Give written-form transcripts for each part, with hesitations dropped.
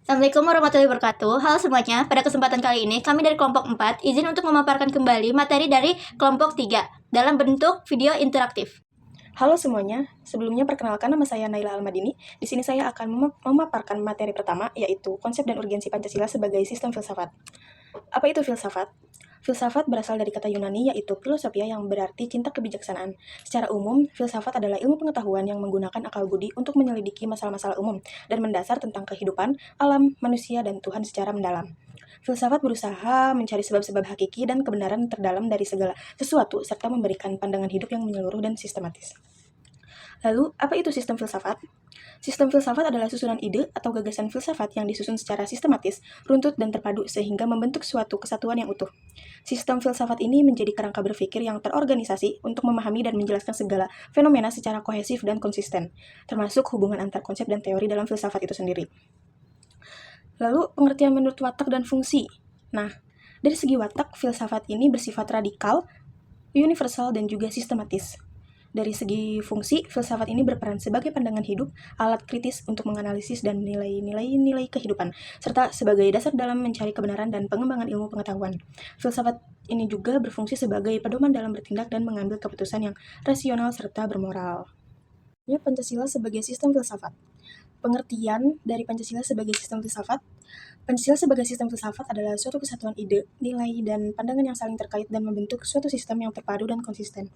Assalamualaikum warahmatullahi wabarakatuh. Halo semuanya, pada kesempatan kali ini kami dari kelompok 4 izin untuk memaparkan kembali materi dari kelompok 3 dalam bentuk video interaktif. Halo semuanya, sebelumnya perkenalkan nama saya Naila Almadini. Di sini saya akan memaparkan materi pertama, yaitu konsep dan urgensi Pancasila sebagai sistem filsafat. Apa itu filsafat? Filsafat berasal dari kata Yunani, yaitu filosofia yang berarti cinta kebijaksanaan. Secara umum, filsafat adalah ilmu pengetahuan yang menggunakan akal budi untuk menyelidiki masalah-masalah umum dan mendasar tentang kehidupan, alam, manusia, dan Tuhan secara mendalam. Filsafat berusaha mencari sebab-sebab hakiki dan kebenaran terdalam dari segala sesuatu, serta memberikan pandangan hidup yang menyeluruh dan sistematis. Lalu, apa itu sistem filsafat? Sistem filsafat adalah susunan ide atau gagasan filsafat yang disusun secara sistematis, runtut, dan terpadu sehingga membentuk suatu kesatuan yang utuh. Sistem filsafat ini menjadi kerangka berpikir yang terorganisasi untuk memahami dan menjelaskan segala fenomena secara kohesif dan konsisten, termasuk hubungan antar konsep dan teori dalam filsafat itu sendiri. Lalu, pengertian menurut watak dan fungsi. Nah, dari segi watak, filsafat ini bersifat radikal, universal, dan juga sistematis. Dari segi fungsi, filsafat ini berperan sebagai pandangan hidup, alat kritis untuk menganalisis dan nilai kehidupan, serta sebagai dasar dalam mencari kebenaran dan pengembangan ilmu pengetahuan. Filsafat ini juga berfungsi sebagai pedoman dalam bertindak dan mengambil keputusan yang rasional serta bermoral. Pancasila sebagai sistem filsafat. Pengertian dari Pancasila sebagai sistem filsafat. Pancasila sebagai sistem filsafat adalah suatu kesatuan ide, nilai, dan pandangan yang saling terkait dan membentuk suatu sistem yang terpadu dan konsisten.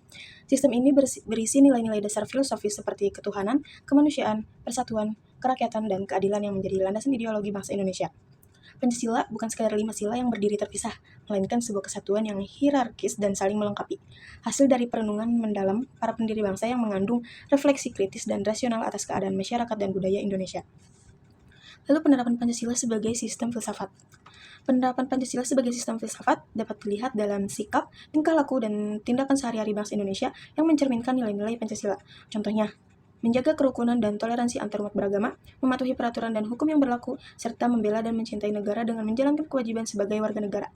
Sistem ini berisi nilai-nilai dasar filosofis seperti ketuhanan, kemanusiaan, persatuan, kerakyatan, dan keadilan yang menjadi landasan ideologi bangsa Indonesia. Pancasila bukan sekadar 5 sila yang berdiri terpisah, melainkan sebuah kesatuan yang hierarkis dan saling melengkapi. Hasil dari perenungan mendalam para pendiri bangsa yang mengandung refleksi kritis dan rasional atas keadaan masyarakat dan budaya Indonesia. Lalu penerapan Pancasila sebagai sistem filsafat. Penerapan Pancasila sebagai sistem filsafat dapat dilihat dalam sikap, tingkah laku, dan tindakan sehari-hari bangsa Indonesia yang mencerminkan nilai-nilai Pancasila. Contohnya, menjaga kerukunan dan toleransi antarumat beragama, mematuhi peraturan dan hukum yang berlaku, serta membela dan mencintai negara dengan menjalankan kewajiban sebagai warga negara.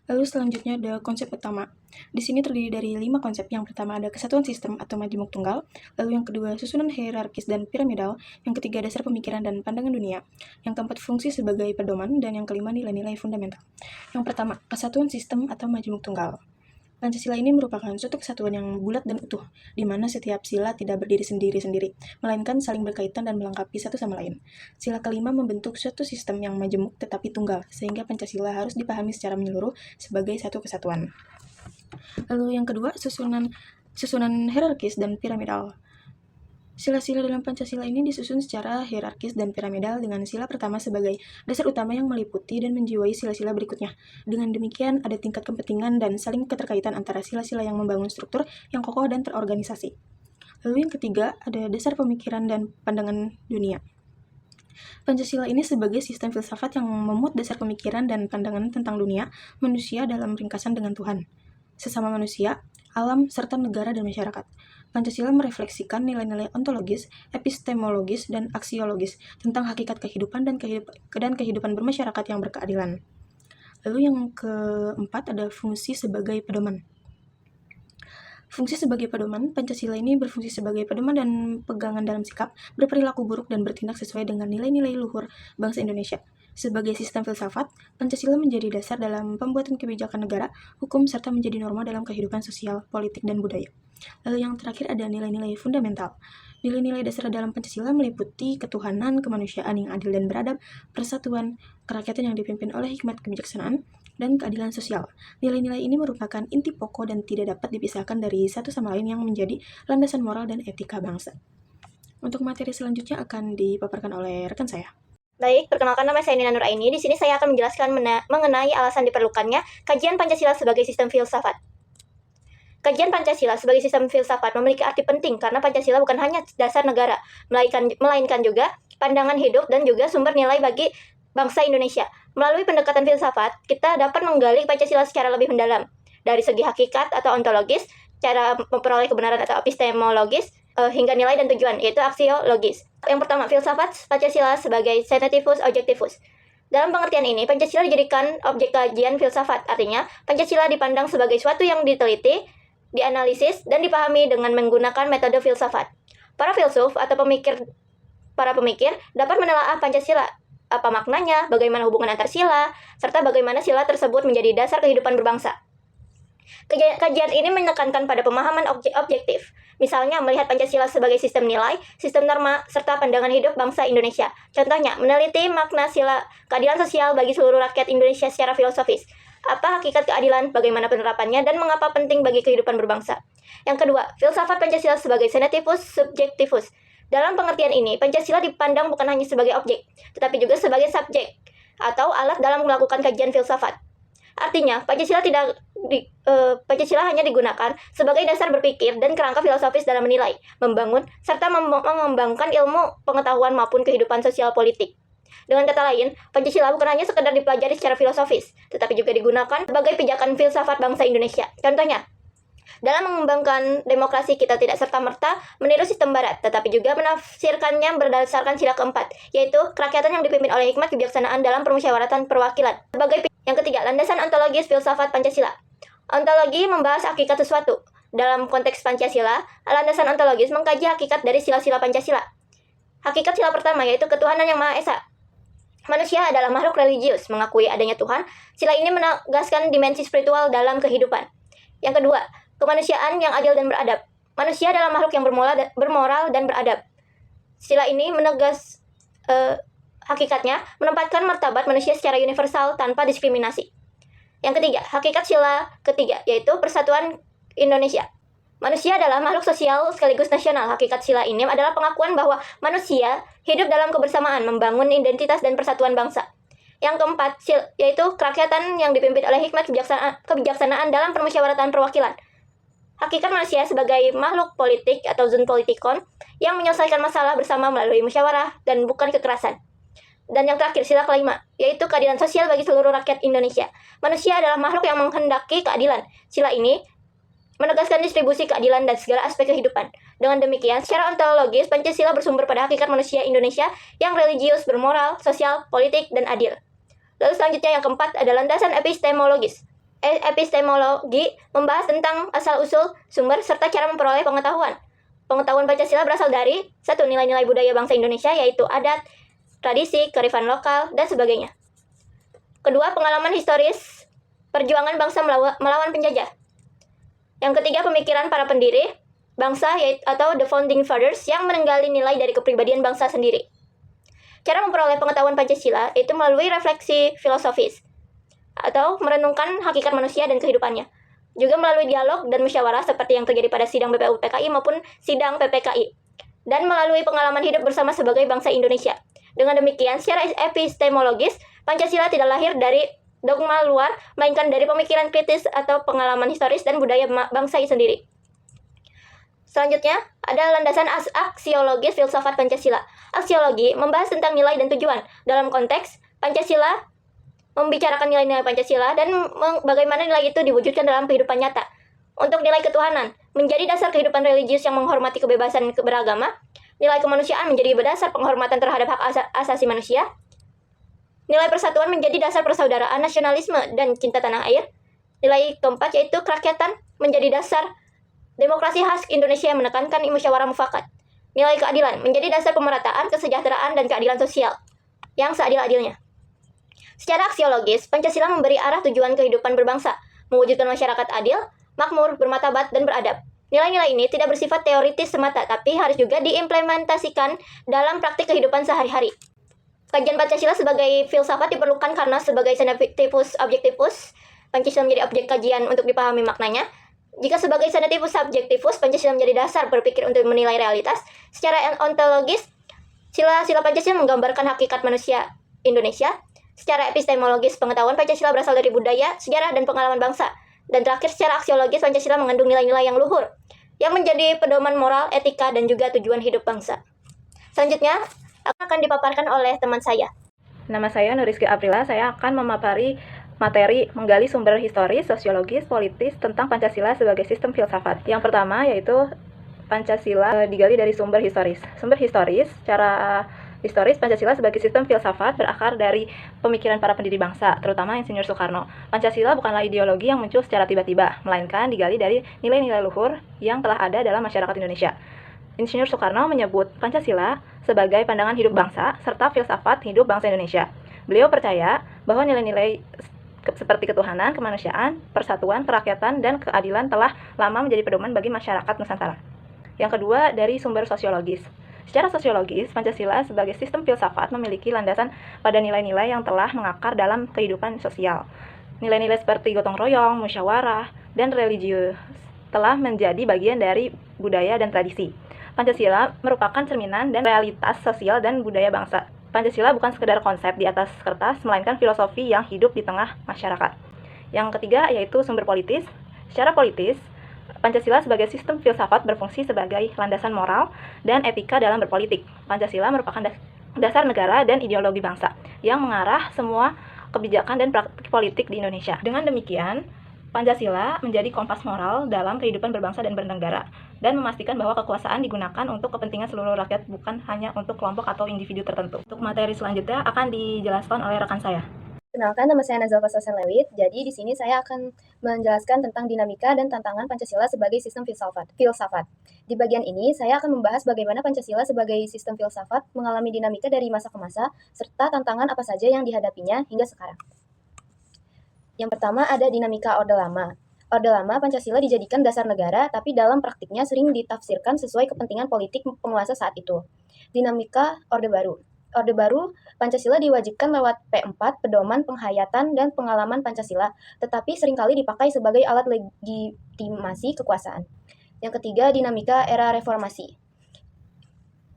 Lalu selanjutnya ada konsep utama. Di sini terdiri dari 5 konsep. Yang pertama ada kesatuan sistem atau majemuk tunggal, lalu yang kedua susunan hierarkis dan piramidal, yang ketiga dasar pemikiran dan pandangan dunia, yang keempat fungsi sebagai pedoman, dan yang kelima nilai-nilai fundamental. Yang pertama, kesatuan sistem atau majemuk tunggal. Pancasila ini merupakan suatu kesatuan yang bulat dan utuh, di mana setiap sila tidak berdiri sendiri-sendiri, melainkan saling berkaitan dan melengkapi satu sama lain. Sila kelima membentuk suatu sistem yang majemuk tetapi tunggal, sehingga Pancasila harus dipahami secara menyeluruh sebagai satu kesatuan. Lalu yang kedua, susunan hierarkis dan piramidal. Sila-sila dalam Pancasila ini disusun secara hierarkis dan piramidal dengan sila pertama sebagai dasar utama yang meliputi dan menjiwai sila-sila berikutnya. Dengan demikian, ada tingkat kepentingan dan saling keterkaitan antara sila-sila yang membangun struktur yang kokoh dan terorganisasi. Lalu yang ketiga, ada dasar pemikiran dan pandangan dunia. Pancasila ini sebagai sistem filsafat yang memuat dasar pemikiran dan pandangan tentang dunia, manusia dalam ringkasan dengan Tuhan, sesama manusia, alam, serta negara dan masyarakat. Pancasila merefleksikan nilai-nilai ontologis, epistemologis, dan aksiologis tentang hakikat kehidupan dan kehidupan bermasyarakat yang berkeadilan. Lalu yang keempat ada fungsi sebagai pedoman. Fungsi sebagai pedoman, Pancasila ini berfungsi sebagai pedoman dan pegangan dalam sikap, berperilaku buruk, dan bertindak sesuai dengan nilai-nilai luhur bangsa Indonesia. Sebagai sistem filsafat, Pancasila menjadi dasar dalam pembuatan kebijakan negara, hukum, serta menjadi norma dalam kehidupan sosial, politik, dan budaya. Lalu yang terakhir ada nilai-nilai fundamental. Nilai-nilai dasar dalam Pancasila meliputi ketuhanan, kemanusiaan yang adil dan beradab, persatuan, kerakyatan yang dipimpin oleh hikmat kebijaksanaan, dan keadilan sosial. Nilai-nilai ini merupakan inti pokok dan tidak dapat dipisahkan dari satu sama lain yang menjadi landasan moral dan etika bangsa. Untuk materi selanjutnya akan dipaparkan oleh rekan saya. Baik, perkenalkan nama saya Nina Nuraini. Di sini saya akan menjelaskan mengenai alasan diperlukannya kajian Pancasila sebagai sistem filsafat. Kajian Pancasila sebagai sistem filsafat memiliki arti penting karena Pancasila bukan hanya dasar negara, melainkan juga pandangan hidup dan juga sumber nilai bagi bangsa Indonesia. Melalui pendekatan filsafat, kita dapat menggali Pancasila secara lebih mendalam. Dari segi hakikat atau ontologis, cara memperoleh kebenaran atau epistemologis, hingga nilai dan tujuan, yaitu aksiologis. Yang pertama, filsafat Pancasila sebagai sensitivus objektivus. Dalam pengertian ini, Pancasila dijadikan objek kajian filsafat. Artinya, Pancasila dipandang sebagai suatu yang diteliti, dianalisis, dan dipahami dengan menggunakan metode filsafat. Para filsuf atau para pemikir dapat menelaah Pancasila apa maknanya, bagaimana hubungan antar sila, serta bagaimana sila tersebut menjadi dasar kehidupan berbangsa. Kajian ini menekankan pada pemahaman objektif, misalnya melihat Pancasila sebagai sistem nilai, sistem norma, serta pandangan hidup bangsa Indonesia. Contohnya, meneliti makna sila keadilan sosial bagi seluruh rakyat Indonesia secara filosofis. Apa hakikat keadilan, bagaimana penerapannya, dan mengapa penting bagi kehidupan berbangsa. Yang kedua, filsafat Pancasila sebagai senativus subjektivus. Dalam pengertian ini, Pancasila dipandang bukan hanya sebagai objek, tetapi juga sebagai subjek atau alat dalam melakukan kajian filsafat. Artinya, Pancasila hanya digunakan sebagai dasar berpikir dan kerangka filosofis dalam menilai, membangun, serta mengembangkan ilmu pengetahuan maupun kehidupan sosial politik. Dengan kata lain, Pancasila bukan hanya sekedar dipelajari secara filosofis, tetapi juga digunakan sebagai pijakan filsafat bangsa Indonesia. Contohnya, dalam mengembangkan demokrasi, kita tidak serta-merta meniru sistem barat, tetapi juga menafsirkannya berdasarkan sila keempat, yaitu kerakyatan yang dipimpin oleh hikmat kebijaksanaan dalam permusyawaratan perwakilan. Yang ketiga, landasan ontologis filsafat Pancasila. Ontologi membahas hakikat sesuatu. Dalam konteks Pancasila, landasan ontologis mengkaji hakikat dari sila-sila Pancasila. Hakikat sila pertama yaitu ketuhanan yang Maha Esa. Manusia adalah makhluk religius, mengakui adanya Tuhan. Sila ini menegaskan dimensi spiritual dalam kehidupan. Yang kedua, kemanusiaan yang adil dan beradab. Manusia adalah makhluk yang bermoral dan beradab. Sila ini hakikatnya menempatkan martabat manusia secara universal tanpa diskriminasi. Yang ketiga, hakikat sila ketiga, yaitu persatuan Indonesia. Manusia adalah makhluk sosial sekaligus nasional. Hakikat sila ini adalah pengakuan bahwa manusia hidup dalam kebersamaan, membangun identitas dan persatuan bangsa. Yang keempat, yaitu kerakyatan yang dipimpin oleh hikmat kebijaksanaan dalam permusyawaratan perwakilan. Hakikat manusia sebagai makhluk politik atau zoon politikon yang menyelesaikan masalah bersama melalui musyawarah dan bukan kekerasan. Dan yang terakhir, sila kelima, yaitu keadilan sosial bagi seluruh rakyat Indonesia. Manusia adalah makhluk yang menghendaki keadilan. Sila ini menegaskan distribusi keadilan dan segala aspek kehidupan. Dengan demikian, secara ontologis, Pancasila bersumber pada hakikat manusia Indonesia yang religius, bermoral, sosial, politik, dan adil. Lalu selanjutnya yang keempat adalah landasan epistemologis. Epistemologi membahas tentang asal-usul, sumber, serta cara memperoleh pengetahuan. Pengetahuan Pancasila berasal dari satu, nilai-nilai budaya bangsa Indonesia, yaitu adat, tradisi, kearifan lokal, dan sebagainya. Kedua, pengalaman historis perjuangan bangsa melawan penjajah. Yang ketiga, pemikiran para pendiri bangsa atau the founding fathers yang menenggali nilai dari kepribadian bangsa sendiri. Cara memperoleh pengetahuan Pancasila itu melalui refleksi filosofis atau merenungkan hakikat manusia dan kehidupannya. Juga melalui dialog dan musyawarah seperti yang terjadi pada sidang BPUPKI maupun sidang PPKI. Dan melalui pengalaman hidup bersama sebagai bangsa Indonesia. Dengan demikian, secara epistemologis, Pancasila tidak lahir dari dogma luar, melainkan dari pemikiran kritis atau pengalaman historis dan budaya bangsa sendiri. Selanjutnya, ada landasan aksiologis filsafat Pancasila. Aksiologi membahas tentang nilai dan tujuan. Dalam konteks, Pancasila membicarakan nilai-nilai Pancasila dan bagaimana nilai itu diwujudkan dalam kehidupan nyata. Untuk nilai ketuhanan, menjadi dasar kehidupan religius yang menghormati kebebasan beragama. Nilai kemanusiaan menjadi berdasar penghormatan terhadap hak asasi manusia. Nilai persatuan menjadi dasar persaudaraan, nasionalisme, dan cinta tanah air. Nilai keempat yaitu kerakyatan menjadi dasar demokrasi khas Indonesia yang menekankan musyawarah mufakat. Nilai keadilan menjadi dasar pemerataan, kesejahteraan, dan keadilan sosial yang seadil-adilnya. Secara aksiologis, Pancasila memberi arah tujuan kehidupan berbangsa, mewujudkan masyarakat adil, makmur, bermartabat, dan beradab. Nilai-nilai ini tidak bersifat teoritis semata, tapi harus juga diimplementasikan dalam praktik kehidupan sehari-hari. Kajian Pancasila sebagai filsafat diperlukan karena sebagai senativus objektivus, Pancasila menjadi objek kajian untuk dipahami maknanya. Jika sebagai senativus subjektivus, Pancasila menjadi dasar berpikir untuk menilai realitas. Secara ontologis, sila-sila Pancasila menggambarkan hakikat manusia Indonesia. Secara epistemologis, pengetahuan Pancasila berasal dari budaya, sejarah, dan pengalaman bangsa. Dan terakhir, secara aksiologis, Pancasila mengandung nilai-nilai yang luhur, yang menjadi pedoman moral, etika, dan juga tujuan hidup bangsa. Selanjutnya, akan dipaparkan oleh teman saya. Nama saya Nuriski Aprila, saya akan memapari materi menggali sumber historis, sosiologis, politis tentang Pancasila sebagai sistem filsafat. Yang pertama yaitu Pancasila digali dari sumber historis. Sumber historis, secara historis Pancasila sebagai sistem filsafat berakar dari pemikiran para pendiri bangsa, terutama Insinyur Soekarno. Pancasila bukanlah ideologi yang muncul secara tiba-tiba, melainkan digali dari nilai-nilai luhur yang telah ada dalam masyarakat Indonesia. Insinyur Soekarno menyebut Pancasila sebagai pandangan hidup bangsa serta filsafat hidup bangsa Indonesia. Beliau percaya bahwa nilai-nilai seperti ketuhanan, kemanusiaan, persatuan, kerakyatan, dan keadilan telah lama menjadi pedoman bagi masyarakat Nusantara. Yang kedua, dari sumber sosiologis. Secara sosiologis, Pancasila sebagai sistem filsafat memiliki landasan pada nilai-nilai yang telah mengakar dalam kehidupan sosial. Nilai-nilai seperti gotong royong, musyawarah, dan religius telah menjadi bagian dari budaya dan tradisi. Pancasila merupakan cerminan dan realitas sosial dan budaya bangsa. Pancasila bukan sekedar konsep di atas kertas, melainkan filosofi yang hidup di tengah masyarakat. Yang ketiga yaitu sumber politis. Secara politis, Pancasila sebagai sistem filsafat berfungsi sebagai landasan moral dan etika dalam berpolitik. Pancasila merupakan dasar negara dan ideologi bangsa yang mengarah semua kebijakan dan praktik politik di Indonesia. Dengan demikian, Pancasila menjadi kompas moral dalam kehidupan berbangsa dan bernegara, dan memastikan bahwa kekuasaan digunakan untuk kepentingan seluruh rakyat, bukan hanya untuk kelompok atau individu tertentu. Untuk materi selanjutnya akan dijelaskan oleh rekan saya. Kenalkan, nama saya Nazal Fasosan Lewit. Jadi di sini saya akan menjelaskan tentang dinamika dan tantangan Pancasila sebagai sistem filsafat. Di bagian ini saya akan membahas bagaimana Pancasila sebagai sistem filsafat mengalami dinamika dari masa ke masa, serta tantangan apa saja yang dihadapinya hingga sekarang. Yang pertama ada dinamika Orde Lama. Orde Lama Pancasila dijadikan dasar negara, tapi dalam praktiknya sering ditafsirkan sesuai kepentingan politik penguasa saat itu. Dinamika Orde Baru. Orde Baru, Pancasila diwajibkan lewat P4, pedoman penghayatan dan pengalaman Pancasila, tetapi seringkali dipakai sebagai alat legitimasi kekuasaan. Yang ketiga, dinamika era reformasi.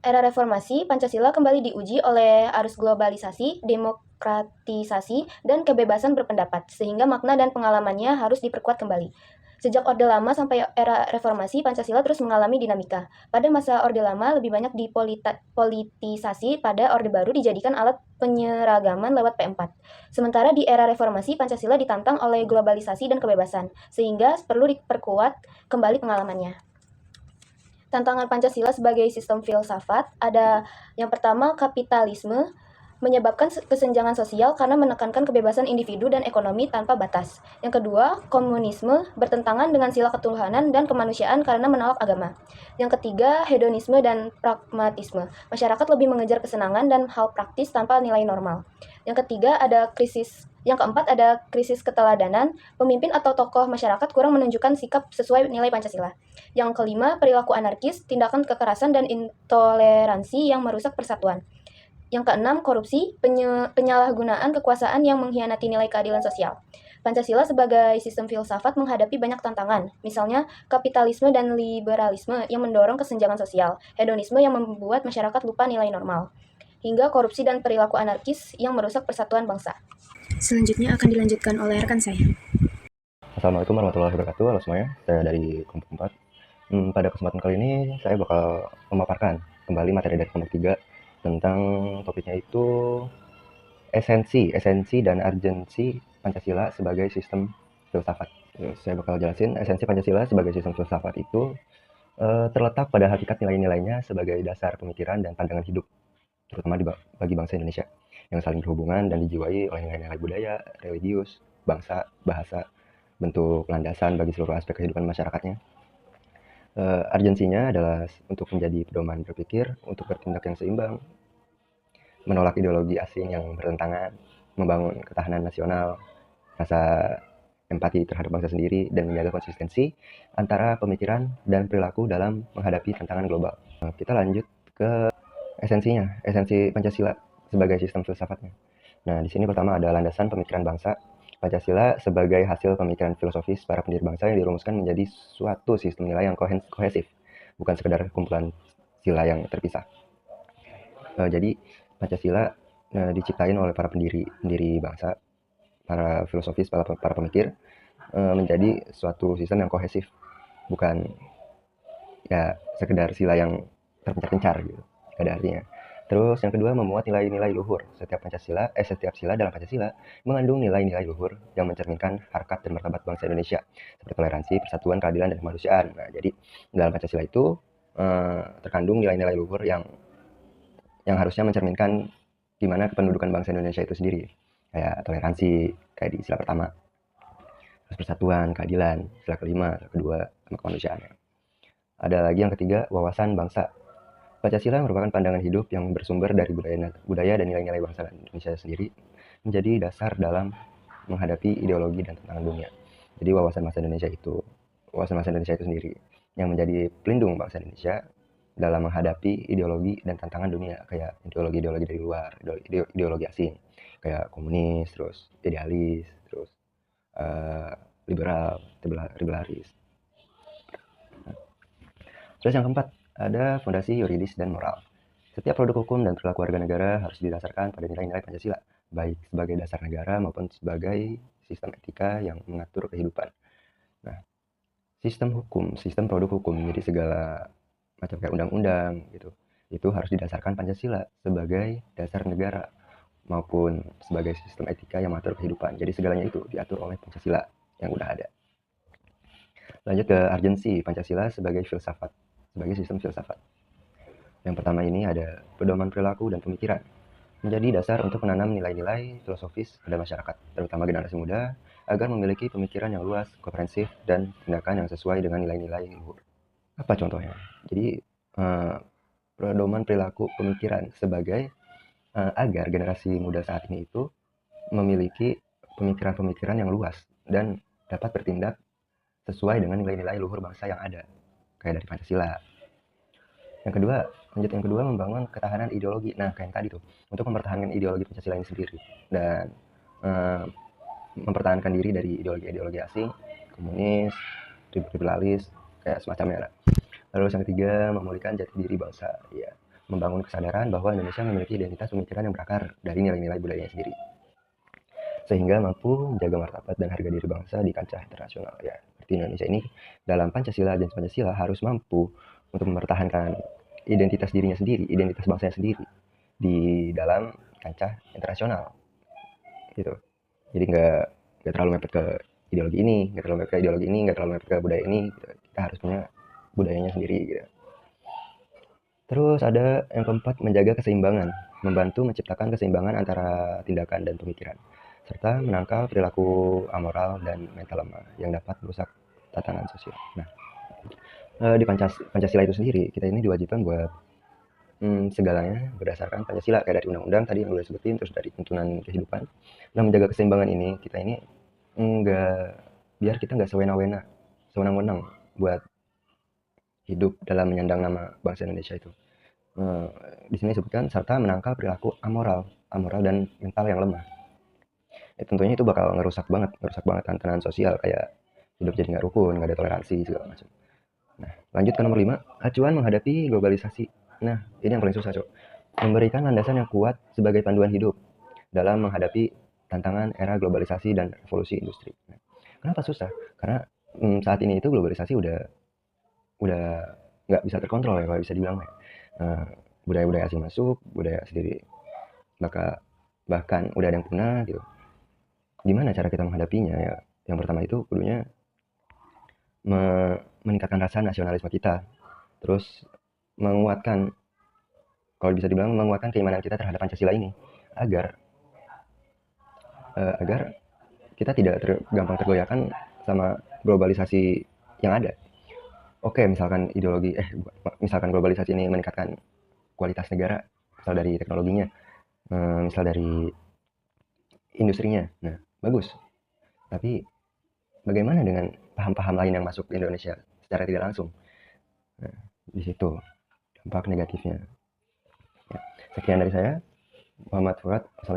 Era reformasi, Pancasila kembali diuji oleh arus globalisasi, demokratisasi, dan kebebasan berpendapat, sehingga makna dan pengalamannya harus diperkuat kembali. Sejak Orde Lama sampai era reformasi, Pancasila terus mengalami dinamika. Pada masa Orde Lama lebih banyak dipolitisasi, pada Orde Baru dijadikan alat penyeragaman lewat P4. Sementara di era reformasi, Pancasila ditantang oleh globalisasi dan kebebasan, sehingga perlu diperkuat kembali pengalamannya. Tantangan Pancasila sebagai sistem filsafat ada yang pertama, kapitalisme menyebabkan kesenjangan sosial karena menekankan kebebasan individu dan ekonomi tanpa batas. Yang kedua, komunisme bertentangan dengan sila ketuhanan dan kemanusiaan karena menolak agama. Yang ketiga, hedonisme dan pragmatisme. Masyarakat lebih mengejar kesenangan dan hal praktis tanpa nilai normal. Yang ketiga, Yang keempat ada krisis keteladanan, pemimpin atau tokoh masyarakat kurang menunjukkan sikap sesuai nilai Pancasila. Yang kelima, perilaku anarkis, tindakan kekerasan dan intoleransi yang merusak persatuan. Yang keenam, korupsi, penyalahgunaan kekuasaan yang mengkhianati nilai keadilan sosial. Pancasila sebagai sistem filsafat menghadapi banyak tantangan, misalnya kapitalisme dan liberalisme yang mendorong kesenjangan sosial, hedonisme yang membuat masyarakat lupa nilai normal, hingga korupsi dan perilaku anarkis yang merusak persatuan bangsa. Selanjutnya akan dilanjutkan oleh rekan saya. Assalamualaikum warahmatullahi wabarakatuh. Halo semuanya, saya dari kelompok 4. Pada kesempatan kali ini saya bakal memaparkan kembali materi dari kelompok 3 tentang topiknya itu esensi dan urgensi Pancasila sebagai sistem filsafat. Saya bakal jelasin esensi Pancasila sebagai sistem filsafat itu terletak pada hakikat nilai-nilainya sebagai dasar pemikiran dan pandangan hidup, terutama bagi bangsa Indonesia, yang saling berhubungan dan dijiwai oleh nilai-nilai budaya, religius, bangsa, bahasa, bentuk landasan bagi seluruh aspek kehidupan masyarakatnya. Urgensinya adalah untuk menjadi pedoman berpikir, untuk bertindak yang seimbang, menolak ideologi asing yang bertentangan, membangun ketahanan nasional, rasa empati terhadap bangsa sendiri, dan menjaga konsistensi antara pemikiran dan perilaku dalam menghadapi tantangan global. Kita lanjut ke esensinya, esensi Pancasila sebagai sistem filsafatnya. Nah, di sini pertama ada landasan pemikiran bangsa. Pancasila sebagai hasil pemikiran filosofis para pendiri bangsa yang dirumuskan menjadi suatu sistem nilai yang kohesif, bukan sekedar kumpulan sila yang terpisah. Jadi Pancasila diciptain oleh para pendiri bangsa, para filosofis, para pemikir, menjadi suatu sistem yang kohesif, bukan ya sekedar sila yang terpencar-pencar gitu, ada artinya. Terus yang kedua, memuat nilai-nilai luhur. Setiap sila dalam Pancasila mengandung nilai-nilai luhur yang mencerminkan harkat dan martabat bangsa Indonesia, seperti toleransi, persatuan, keadilan, dan kemanusiaan. Nah, jadi dalam Pancasila itu terkandung nilai-nilai luhur yang harusnya mencerminkan gimana kependudukan bangsa Indonesia itu sendiri. Kayak toleransi, kayak di sila pertama. Terus persatuan, keadilan, sila kelima, sila kedua, sama kemanusiaan. Ada lagi yang ketiga, wawasan bangsa. Pancasila merupakan pandangan hidup yang bersumber dari budaya dan nilai-nilai bangsa Indonesia sendiri, menjadi dasar dalam menghadapi ideologi dan tantangan dunia. Jadi wawasan bangsa Indonesia itu sendiri yang menjadi pelindung bangsa Indonesia dalam menghadapi ideologi dan tantangan dunia, kayak ideologi-ideologi dari luar, ideologi asing, kayak komunis, terus idealis, terus liberal, liberalis. Terus yang keempat, ada fondasi yuridis dan moral. Setiap produk hukum dan perilaku warga negara harus didasarkan pada nilai-nilai Pancasila, baik sebagai dasar negara maupun sebagai sistem etika yang mengatur kehidupan. Nah, sistem produk hukum, jadi segala macam kayak undang-undang gitu, itu harus didasarkan Pancasila sebagai dasar negara maupun sebagai sistem etika yang mengatur kehidupan. Jadi segalanya itu diatur oleh Pancasila yang udah ada. Lanjut ke urgensi Pancasila sebagai filsafat, sebagai sistem filsafat. Yang pertama ini ada pedoman perilaku dan pemikiran, menjadi dasar untuk menanam nilai-nilai filosofis pada masyarakat, terutama generasi muda, agar memiliki pemikiran yang luas, komprehensif, dan tindakan yang sesuai dengan nilai-nilai luhur. Apa contohnya? Jadi, pedoman perilaku pemikiran sebagai agar generasi muda saat ini itu memiliki pemikiran-pemikiran yang luas dan dapat bertindak sesuai dengan nilai-nilai luhur bangsa yang ada, kayak dari Pancasila. Yang kedua, membangun ketahanan ideologi. Nah, kayak yang tadi tuh, untuk mempertahankan ideologi Pancasila ini sendiri dan mempertahankan diri dari ideologi-ideologi asing, komunis, liberalis, kayak semacamnya lah. Lalu yang ketiga, memulihkan jati diri bangsa. Ya, membangun kesadaran bahwa Indonesia memiliki identitas pemikiran yang berakar dari nilai-nilai budayanya sendiri, sehingga mampu menjaga martabat dan harga diri bangsa di kancah internasional. Ya, seperti Indonesia ini dalam Pancasila dan Pancasila harus mampu untuk mempertahankan identitas dirinya sendiri, identitas bangsanya sendiri di dalam kancah internasional, gitu. Jadi nggak terlalu mepet ke ideologi ini, nggak terlalu mepet ke budaya ini. Gitu. Kita harus punya budayanya sendiri. Gitu. Terus ada yang keempat, menjaga keseimbangan, membantu menciptakan keseimbangan antara tindakan dan pemikiran, serta menangkal perilaku amoral dan mental lemah yang dapat merusak tatanan sosial. Nah, di Pancasila itu sendiri, kita ini diwajibkan buat segalanya berdasarkan Pancasila, kayak dari undang-undang tadi yang udah sebutin, terus dari tuntunan kehidupan. Nah, menjaga keseimbangan ini, kita ini biar kita nggak sewenang-wenang buat hidup dalam menyandang nama bangsa Indonesia itu. Di sini disebutkan serta menangkal perilaku amoral dan mental yang lemah. Tentunya itu bakal ngerusak banget tatanan sosial, kayak hidup jadi nggak rukun, nggak ada toleransi segala macam. Nah, lanjut ke nomor 5, acuan menghadapi globalisasi. Nah, ini yang paling susah, Cok. Memberikan landasan yang kuat sebagai panduan hidup dalam menghadapi tantangan era globalisasi dan revolusi industri. Nah, kenapa susah? Karena saat ini itu globalisasi udah nggak bisa terkontrol ya, kalau bisa dibilang ya. Budaya-budaya asing masuk, budaya sendiri bahkan udah ada yang punah gitu. Gimana cara kita menghadapinya ya? Yang pertama itu kudunya meningkatkan rasa nasionalisme kita, terus menguatkan keimanan kita terhadap Pancasila ini, agar kita tidak gampang tergoyahkan sama globalisasi yang ada. Oke, misalkan globalisasi ini meningkatkan kualitas negara, misal dari teknologinya, misal dari industrinya, nah bagus. Tapi bagaimana dengan paham-paham lain yang masuk ke Indonesia secara tidak langsung? Nah, di situ dampak negatifnya. Ya, sekian dari saya, Muhammad Fuad. Assalamualaikum.